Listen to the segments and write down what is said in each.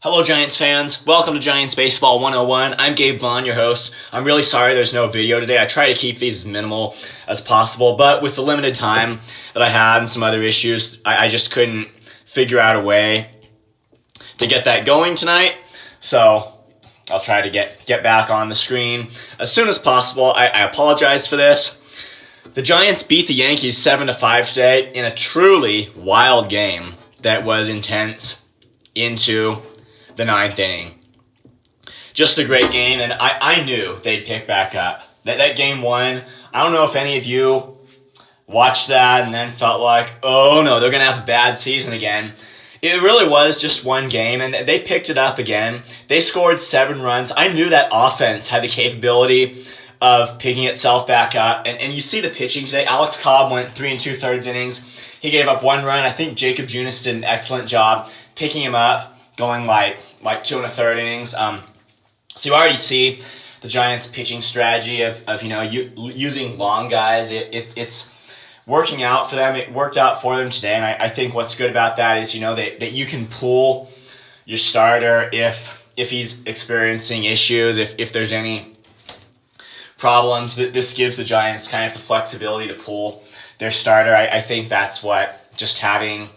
Hello Giants fans, welcome to Giants Baseball 101. I'm Gabe Vaughn, your host. I'm really sorry there's no video today. I try to keep these as minimal as possible, but with the limited time that I had and some other issues, I just couldn't figure out a way to get that going tonight. So I'll try to get back on the screen as soon as possible. I apologize for this. The Giants beat the Yankees 7-5 today in a truly wild game that was intense into the ninth inning. Just a great game, and I knew they'd pick back up. That game one, I don't know if any of you watched that and then felt like, oh no, they're going to have a bad season again. It really was just one game, and they picked it up again. They scored 7 runs. I knew that offense had the capability of picking itself back up, and you see the pitching today. Alex Cobb went 3 2/3 innings. He gave up 1 run. I think Jacob Junis did an excellent job picking him up, going like 2 1/3 innings. So you already see the Giants' pitching strategy of using long guys. It's working out for them. It worked out for them today, and I think what's good about that is that you can pull your starter if he's experiencing issues, if there's any problems. This gives the Giants kind of the flexibility to pull their starter. I think that's what just having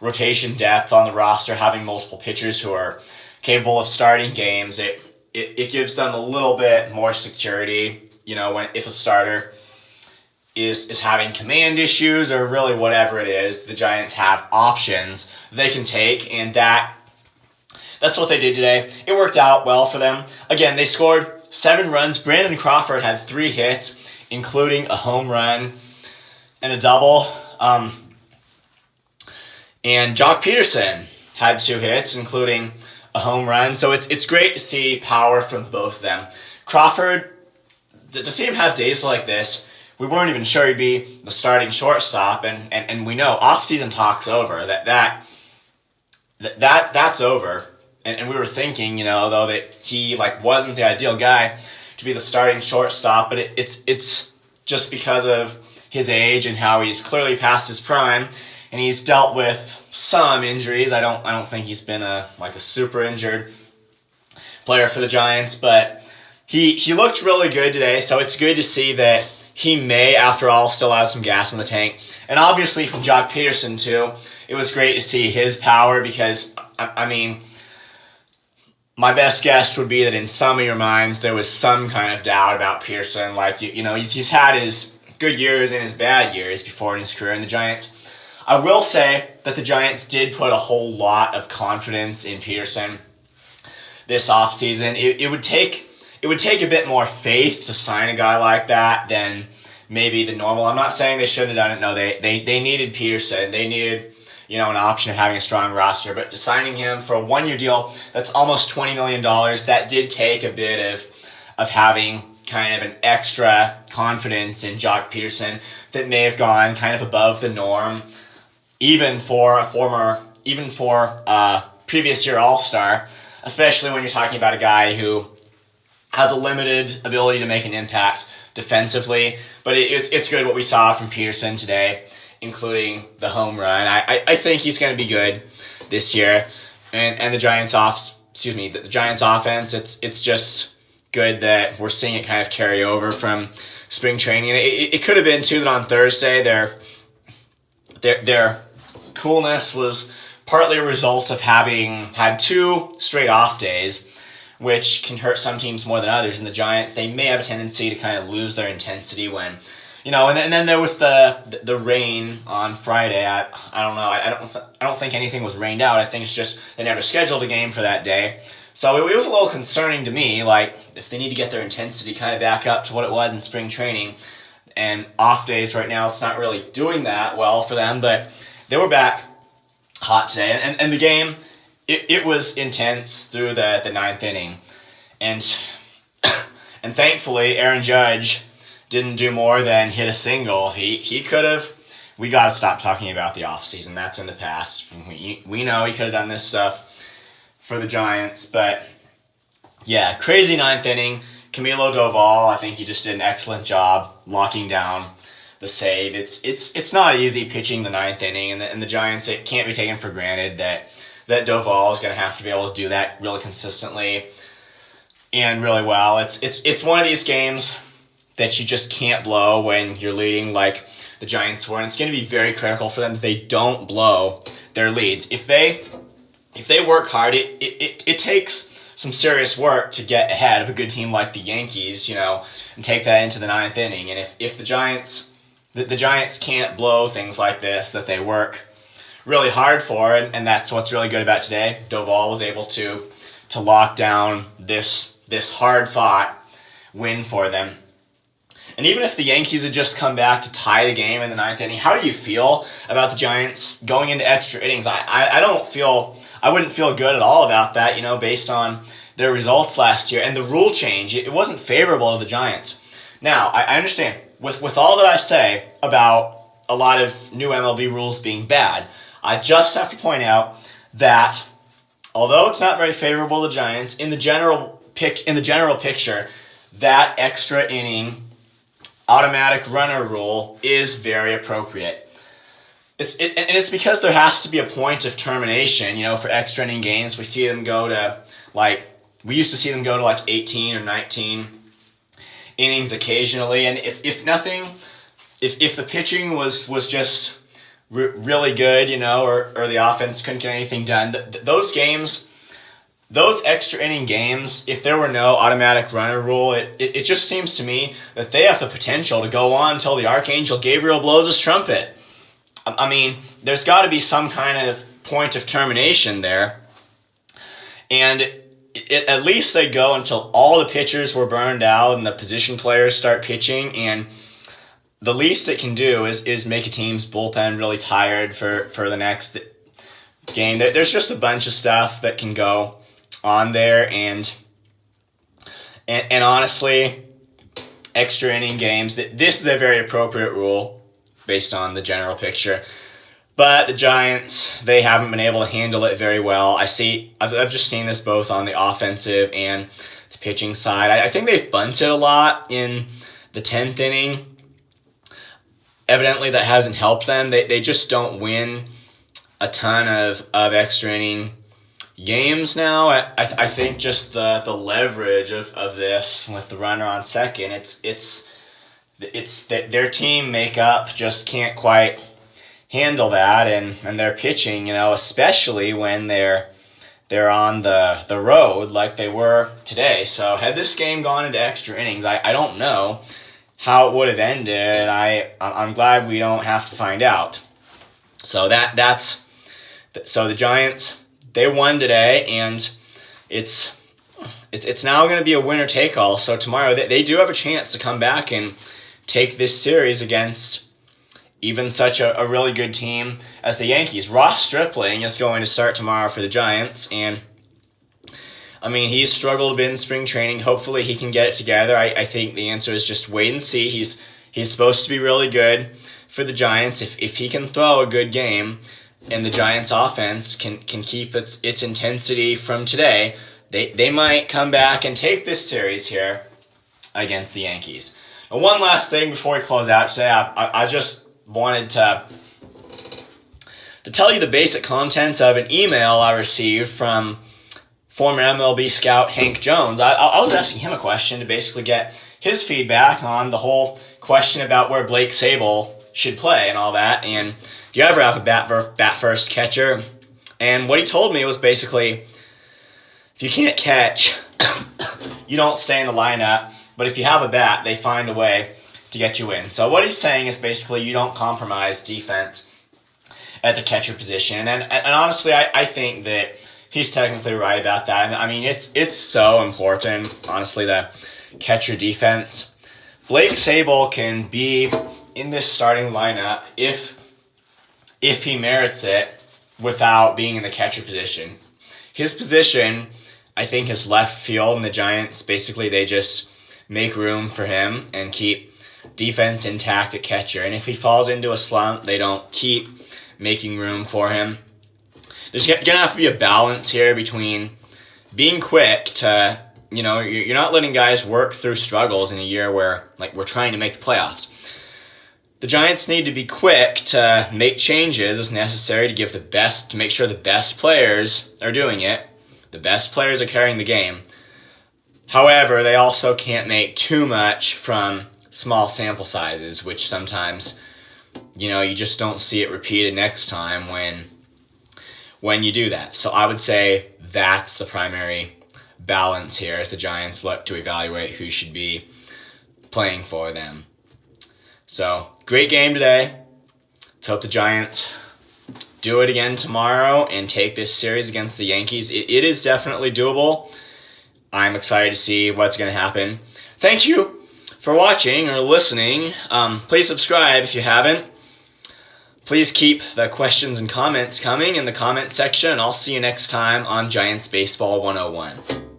rotation depth on the roster, having multiple pitchers who are capable of starting games, it gives them a little bit more security, if a starter is having command issues or really whatever it is. The Giants have options they can take, and that's what they did today. It worked out well for them. Again, they scored 7 runs. Brandon Crawford had 3 hits, including a home run and a double. And Joc Pederson had 2 hits, including a home run. So it's great to see power from both of them. Crawford, to see him have days like this, we weren't even sure he'd be the starting shortstop, and we know off-season talk's over. That's over. And we were thinking, though, that he wasn't the ideal guy to be the starting shortstop, but it's just because of his age and how he's clearly past his prime, and he's dealt with some injuries. I don't think he's been a super injured player for the Giants, but he looked really good today. So it's good to see that he may, after all, still have some gas in the tank. And obviously from Joc Pederson too, it was great to see his power because my best guess would be that in some of your minds there was some kind of doubt about Pederson. He's had his good years and his bad years before in his career in the Giants. I will say that the Giants did put a whole lot of confidence in Pederson this offseason. It would take a bit more faith to sign a guy like that than maybe the normal. I'm not saying they shouldn't have done it. No, they needed Pederson. They needed an option of having a strong roster, but to signing him for a 1-year deal that's almost $20 million, that did take a bit of having kind of an extra confidence in Joc Pederson that may have gone kind of above the norm, even for a previous year All-Star, especially when you're talking about a guy who has a limited ability to make an impact defensively. But it's good what we saw from Pederson today, including the home run. I think he's going to be good this year, and the Giants offense. It's just good that we're seeing it kind of carry over from spring training. And it could have been too that on Thursday their coolness was partly a result of having had 2 straight off days, which can hurt some teams more than others. And the Giants, they may have a tendency to kind of lose their intensity when, and then there was the rain on Friday. I don't know. I don't think anything was rained out. I think it's just they never scheduled a game for that day. So it was a little concerning to me, if they need to get their intensity kind of back up to what it was in spring training. And off days right now, it's not really doing that well for them, but they were back hot today. And the game, it was intense through the 9th inning. And thankfully, Aaron Judge didn't do more than hit a single. He could have. We got to stop talking about the offseason. That's in the past. We know he could have done this stuff for the Giants. But, yeah, crazy 9th inning. Camilo Doval, I think he just did an excellent job locking down the save. It's not easy pitching the 9th inning, and the Giants, it can't be taken for granted that that Doval is going to have to be able to do that really consistently and really well. It's one of these games that you just can't blow when you're leading like the Giants were, and it's going to be very critical for them that they don't blow their leads. If they work hard, it takes some serious work to get ahead of a good team like the Yankees, and take that into the ninth inning. And if the Giants can't blow things like this that they work really hard for, and that's what's really good about today. Doval was able to lock down this hard-fought win for them. And even if the Yankees had just come back to tie the game in the ninth inning, how do you feel about the Giants going into extra innings? I wouldn't feel good at all about that, based on their results last year. And the rule change, it wasn't favorable to the Giants. Now, I understand, with all that I say about a lot of new MLB rules being bad, I just have to point out that although it's not very favorable to the Giants, in the general picture, that extra inning automatic runner rule is very appropriate. It's because there has to be a point of termination, for extra inning games. We see them go to we used to see them go to 18 or 19 innings occasionally, and if the pitching was just really good, or the offense couldn't get anything done, those games, those extra inning games, if there were no automatic runner rule, it just seems to me that they have the potential to go on until the Archangel Gabriel blows his trumpet. I mean, there's got to be some kind of point of termination there. And at least they go until all the pitchers were burned out and the position players start pitching. And the least it can do is make a team's bullpen really tired for the next game. There's just a bunch of stuff that can go on there. And honestly, extra inning games, this is a very appropriate rule based on the general picture. But the Giants, they haven't been able to handle it very well. I've just seen this both on the offensive and the pitching side. I think they've bunted a lot in the 10th inning. Evidently, that hasn't helped them. They just don't win a ton of extra inning games now. I think just the leverage of this with the runner on second, it's that their team makeup just can't quite handle that, and their pitching, especially when they're on the road like they were today. So had this game gone into extra innings, I don't know how it would have ended. I'm glad we don't have to find out. So so the Giants, they won today, and it's now going to be a winner take all. So tomorrow they do have a chance to come back and take this series against even such a really good team as the Yankees. Ross Stripling is going to start tomorrow for the Giants, and he's struggled a bit in spring training. Hopefully he can get it together. I think the answer is just wait and see. He's supposed to be really good for the Giants. If he can throw a good game and the Giants offense can keep its intensity from today, they might come back and take this series here against the Yankees. And one last thing before we close out today, I just wanted to tell you the basic contents of an email I received from former MLB scout Hank Jones. I was asking him a question to basically get his feedback on the whole question about where Blake Sabol should play and all that. And do you ever have a bat first catcher? And what he told me was basically, if you can't catch, you don't stay in the lineup. But if you have a bat, they find a way to get you in. So what he's saying is basically you don't compromise defense at the catcher position. And honestly, I think that he's technically right about that. It's so important, honestly, the catcher defense. Blake Sabol can be in this starting lineup if he merits it without being in the catcher position. His position, I think, is left field, and the Giants, basically, they just make room for him and keep defense intact at catcher. And if he falls into a slump, they don't keep making room for him. There's going to have to be a balance here between being quick to, you're not letting guys work through struggles in a year where, we're trying to make the playoffs. The Giants need to be quick to make changes as necessary to make sure the best players are doing it. The best players are carrying the game. However, they also can't make too much from small sample sizes, which sometimes, you just don't see it repeated next time when you do that. So I would say that's the primary balance here as the Giants look to evaluate who should be playing for them. So, great game today. Let's hope the Giants do it again tomorrow and take this series against the Yankees. It is definitely doable. I'm excited to see what's going to happen. Thank you for watching or listening. Please subscribe if you haven't. Please keep the questions and comments coming in the comment section, and I'll see you next time on Giants Baseball 101.